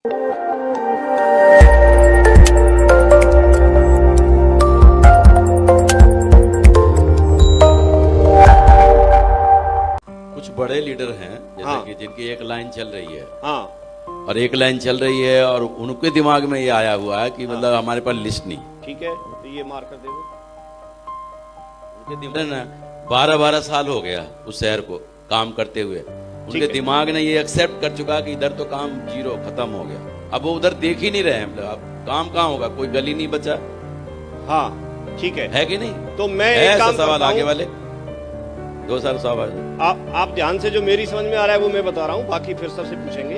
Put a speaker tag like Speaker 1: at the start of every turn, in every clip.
Speaker 1: कुछ बड़े लीडर हैं जैसे
Speaker 2: हाँ।
Speaker 1: कि जिनकी एक लाइन चल रही है
Speaker 2: हाँ
Speaker 1: और एक लाइन चल रही है और उनके दिमाग में ये आया हुआ है कि मतलब हमारे पास लिस्ट नहीं।
Speaker 2: ठीक है, तो ये मार कर दे दो।
Speaker 1: उनके दिमाग ने 12-12 साल हो गया उस शहर को काम करते हुए, उनके
Speaker 2: है।
Speaker 1: दिमाग ने ये एक्सेप्ट कर चुका कि इधर तो काम जीरो खत्म हो गया। अब वो उधर देख ही नहीं रहे हैं, मतलब अब काम कहाँ होगा, कोई गली नहीं बचा
Speaker 2: हाँ ठीक है
Speaker 1: कि नहीं।
Speaker 2: तो मैं
Speaker 1: है
Speaker 2: एक
Speaker 1: ऐसा
Speaker 2: काम
Speaker 1: सवाल
Speaker 2: करता
Speaker 1: आगे
Speaker 2: हूं।
Speaker 1: वाले 2 साल सवाल।
Speaker 2: आप ध्यान से, जो मेरी समझ में आ रहा है वो मैं बता रहा हूँ, बाकी फिर सबसे पूछेंगे,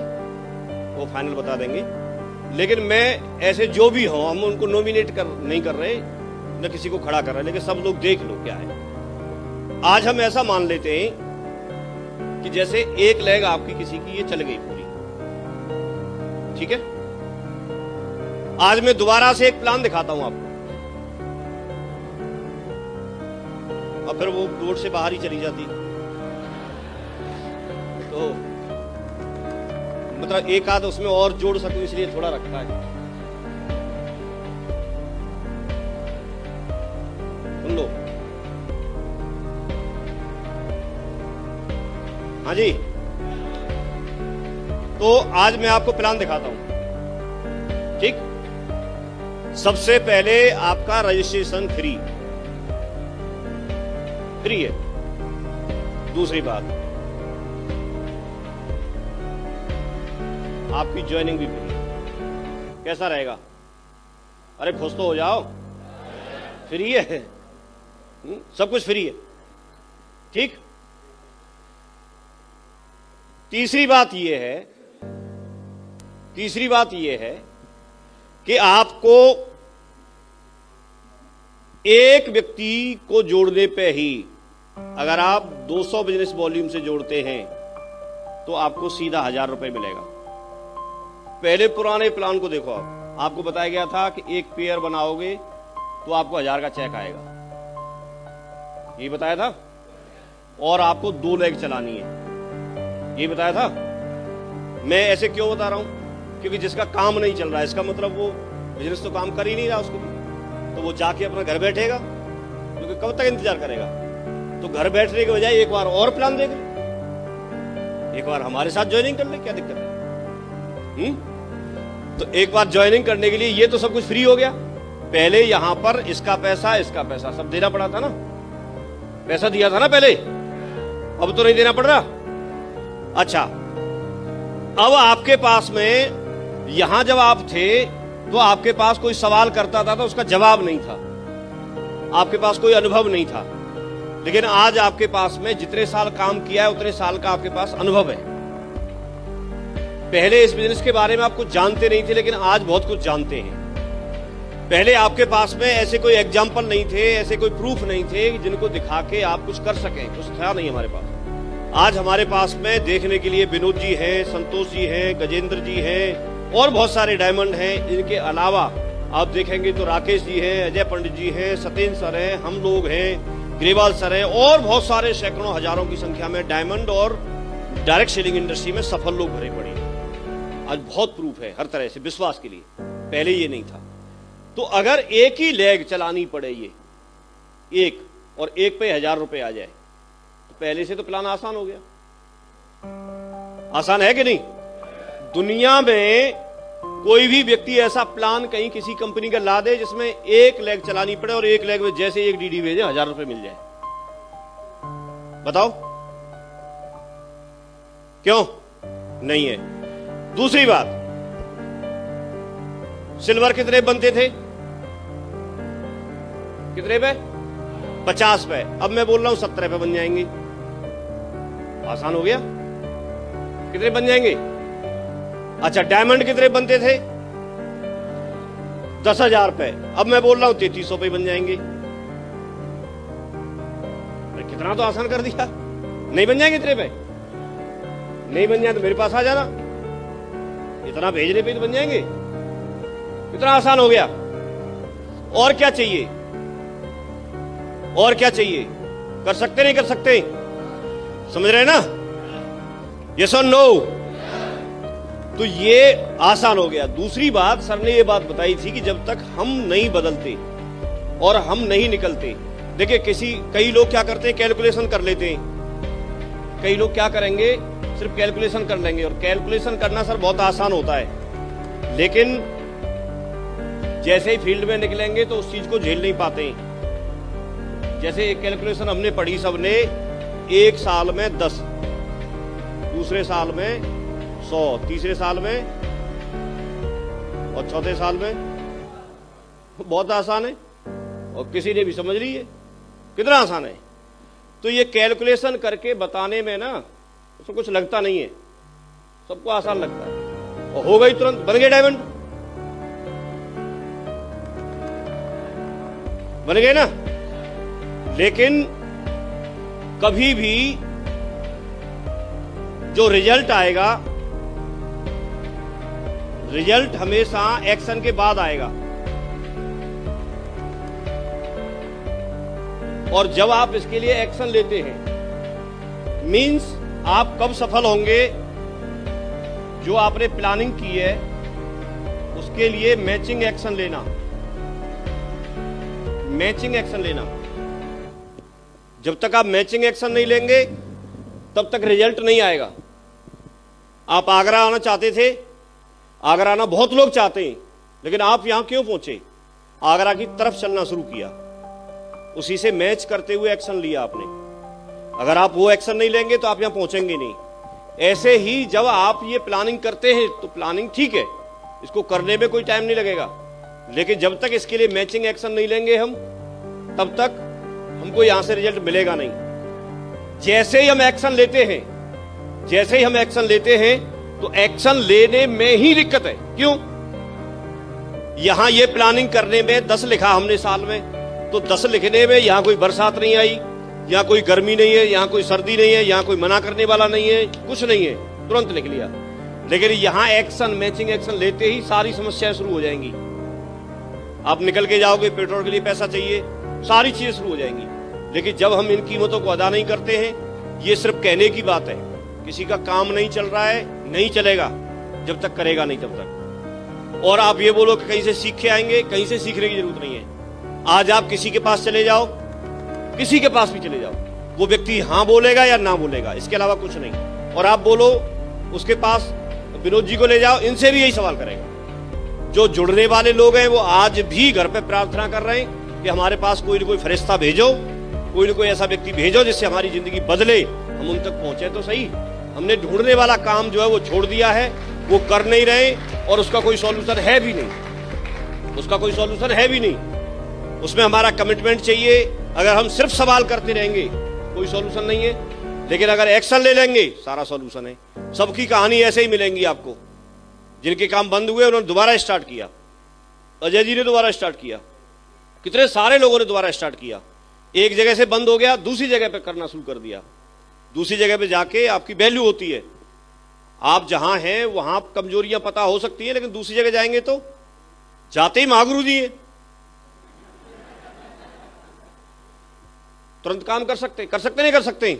Speaker 2: वो फाइनल बता देंगे। लेकिन मैं ऐसे जो भी हो, हम उनको नॉमिनेट नहीं कर रहे, न किसी को खड़ा कर रहे, लेकिन सब लोग देख लो क्या है। आज हम ऐसा मान लेते हैं कि जैसे एक लेग आपकी किसी की ये चल गई पूरी, ठीक है। आज मैं दोबारा से एक प्लान दिखाता हूं आपको, और फिर वो रोड से बाहर ही चली जाती। तो मतलब एक आध उसमें और जोड़ सकूं, इसलिए थोड़ा रखा है। सुन लो। हाँ जी, तो आज मैं आपको प्लान दिखाता हूं, ठीक। सबसे पहले आपका रजिस्ट्रेशन फ्री है। दूसरी बात, आपकी ज्वाइनिंग भी फ्री है। कैसा रहेगा? अरे खुश तो हो जाओ, फ्री है, सब कुछ फ्री है, ठीक। तीसरी बात यह है कि आपको एक व्यक्ति को जोड़ने पे ही, अगर आप 200 बिजनेस वॉल्यूम से जोड़ते हैं तो आपको सीधा 1000 रुपए मिलेगा। पहले पुराने प्लान को देखो, आपको बताया गया था कि एक पेयर बनाओगे तो आपको 1000 का चेक आएगा, ये बताया था। और आपको 2 लेग चलानी है, ये बताया था। मैं ऐसे क्यों बता रहा हूं? क्योंकि जिसका काम नहीं चल रहा है, इसका मतलब वो बिजनेस तो काम कर ही नहीं रहा उसको, तो वो जाके अपना घर बैठेगा, क्योंकि कब तक इंतजार करेगा। तो घर बैठने के बजाय एक बार और प्लान देख ले, एक बार हमारे साथ ज्वाइनिंग कर ले, क्या दिक्कत है? तो एक बार ज्वाइनिंग करने के लिए ये तो सब कुछ फ्री हो गया। पहले यहां पर इसका पैसा सब देना पड़ा था ना, पैसा दिया था ना पहले, अब तो नहीं देना पड़ रहा। अच्छा, अब आपके पास में, यहां जब आप थे तो आपके पास कोई सवाल करता था तो उसका जवाब नहीं था, आपके पास कोई अनुभव नहीं था। लेकिन आज आपके पास में जितने साल काम किया है उतने साल का आपके पास अनुभव है। पहले इस बिजनेस के बारे में आप कुछ जानते नहीं थे, लेकिन आज बहुत कुछ जानते हैं। पहले आपके पास में ऐसे कोई एग्जाम्पल नहीं थे, ऐसे कोई प्रूफ नहीं थे जिनको दिखा के आप कुछ कर सकें, कुछ था नहीं हमारे पास। आज हमारे पास में देखने के लिए विनोद जी हैं, संतोष जी हैं, गजेंद्र जी हैं, और बहुत सारे डायमंड हैं। इनके अलावा आप देखेंगे तो राकेश जी हैं, अजय पंडित जी हैं, सत्येंद्र सर हैं, हम लोग हैं, ग्रेवाल सर हैं, और बहुत सारे सैकड़ों हजारों की संख्या में डायमंड और डायरेक्ट सेलिंग इंडस्ट्री में सफल लोग भरे पड़े हैं। आज बहुत प्रूफ है हर तरह से, विश्वास के लिए। पहले ये नहीं था। तो अगर एक ही लेग चलानी पड़े, ये एक, और एक पे 1000 रुपए आ जाए, तो पहले से तो प्लान आसान हो गया। आसान है कि नहीं? दुनिया में कोई भी व्यक्ति ऐसा प्लान कहीं किसी कंपनी का ला दे जिसमें एक लेग चलानी पड़े, और एक लेग में जैसे एक डीडी भेजे 1000 रुपए मिल जाए? बताओ क्यों नहीं है? दूसरी बात, सिल्वर कितने बनते थे? कितने पे? 50 पे। अब मैं बोल रहा हूं 70 पे बन जाएंगे। आसान हो गया। कितने बन जाएंगे? अच्छा, डायमंड कितने बनते थे? 10,000 पे। अब मैं बोल रहा हूं 3300 पे बन जाएंगे। कितना तो आसान कर दिया। नहीं बन जाएंगे इतने पे? नहीं बन जाए तो मेरे पास आ जाना, इतना भेजने पे तो बन जाएंगे। कितना आसान हो गया। और क्या चाहिए? और क्या चाहिए? कर सकते नहीं कर सकते? समझ रहे ना? यस और नो? तो ये आसान हो गया। दूसरी बात, सर ने ये बात बताई थी कि जब तक हम नहीं बदलते और हम नहीं निकलते, देखिए कई लोग क्या करते हैं, कैलकुलेशन कर लेते हैं। कई लोग क्या करेंगे, सिर्फ कैलकुलेशन कर लेंगे, और कैलकुलेशन करना सर बहुत आसान होता है, लेकिन जैसे ही फील्ड में निकलेंगे तो उस चीज को झेल नहीं पाते हैं। जैसे एक कैलकुलेशन हमने पढ़ी सबने, एक साल में 10, दूसरे साल में 100, तीसरे साल में और चौथे साल में, बहुत आसान है और किसी ने भी समझ ली है कितना आसान है। तो ये कैलकुलेशन करके बताने में ना उसमें कुछ लगता नहीं है, सबको आसान लगता है और हो गई, तुरंत बन गए डायमंड, बन गए ना। लेकिन कभी भी जो रिजल्ट आएगा, रिजल्ट हमेशा एक्शन के बाद आएगा, और जब आप इसके लिए एक्शन लेते हैं, मींस आप कब सफल होंगे, जो आपने प्लानिंग की है उसके लिए मैचिंग एक्शन लेना, मैचिंग एक्शन लेना। जब तक आप मैचिंग एक्शन नहीं लेंगे तब तक रिजल्ट नहीं आएगा। आप आगरा आना चाहते थे, आगरा आना बहुत लोग चाहते हैं, लेकिन आप यहां क्यों पहुंचे? आगरा की तरफ चलना शुरू किया, उसी से मैच करते हुए एक्शन लिया आपने। अगर आप वो एक्शन नहीं लेंगे तो आप यहां पहुंचेंगे नहीं। ऐसे ही जब आप ये प्लानिंग करते हैं तो प्लानिंग ठीक है, इसको करने में कोई टाइम नहीं लगेगा, लेकिन जब तक इसके लिए मैचिंग एक्शन नहीं लेंगे हम, तब तक हमको यहां से रिजल्ट मिलेगा नहीं। जैसे ही हम एक्शन लेते हैं, जैसे ही हम एक्शन लेते हैं तो एक्शन लेने में ही दिक्कत है। क्यों? यहां ये प्लानिंग करने में 10 लिखा हमने साल में, तो 10 लिखने में यहां कोई बरसात नहीं आई, यहां कोई गर्मी नहीं है, यहां कोई सर्दी नहीं है, यहां कोई मना करने वाला नहीं है, कुछ नहीं है, तुरंत लिख लिया। लेकिन यहां एक्शन, मैचिंग एक्शन लेते ही सारी समस्याएं शुरू हो जाएंगी। आप निकल के जाओगे, पेट्रोल के लिए पैसा चाहिए, सारी चीजें शुरू हो जाएंगी। लेकिन जब हम इन कीमतों को अदा नहीं करते हैं, ये सिर्फ कहने की बात है, किसी का काम नहीं चल रहा है, नहीं चलेगा जब तक करेगा नहीं तब तक। और आप ये बोलो कि कहीं से सीख के आएंगे, कहीं से सीखने की जरूरत नहीं है। आज आप किसी के पास चले जाओ, किसी के पास भी चले जाओ, वो व्यक्ति हाँ बोलेगा या ना बोलेगा, इसके अलावा कुछ नहीं। और आप बोलो उसके पास, विनोद जी को ले जाओ, इनसे भी यही सवाल करेगा। जो जुड़ने वाले लोग हैं वो आज भी घर पे प्रार्थना कर रहे हैं कि हमारे पास कोई ना कोई फरिश्ता भेजो, कोई ना कोई ऐसा व्यक्ति भेजो जिससे हमारी जिंदगी बदले, हम उन तक पहुंचे तो सही। हमने ढूंढने वाला काम जो है वो छोड़ दिया है, वो कर नहीं रहे, और उसका कोई सॉल्यूशन है भी नहीं, उसका कोई सॉल्यूशन है भी नहीं। उसमें हमारा कमिटमेंट चाहिए। अगर हम सिर्फ सवाल करते रहेंगे कोई सॉल्यूशन नहीं है, लेकिन अगर एक्शन ले लेंगे सारा सॉल्यूशन है। सबकी कहानी ऐसे ही मिलेंगी आपको, जिनके काम बंद हुए उन्होंने दोबारा स्टार्ट किया। अजय जी ने दोबारा स्टार्ट किया, कितने सारे लोगों ने दोबारा स्टार्ट किया। एक जगह से बंद हो गया, दूसरी जगह पे करना शुरू कर दिया। दूसरी जगह पे जाके आपकी वैल्यू होती है। आप जहां हैं वहां कमजोरियां पता हो सकती है, लेकिन दूसरी जगह जाएंगे तो जाते ही महागुरु जी हैं, तुरंत काम कर सकते नहीं कर सकते।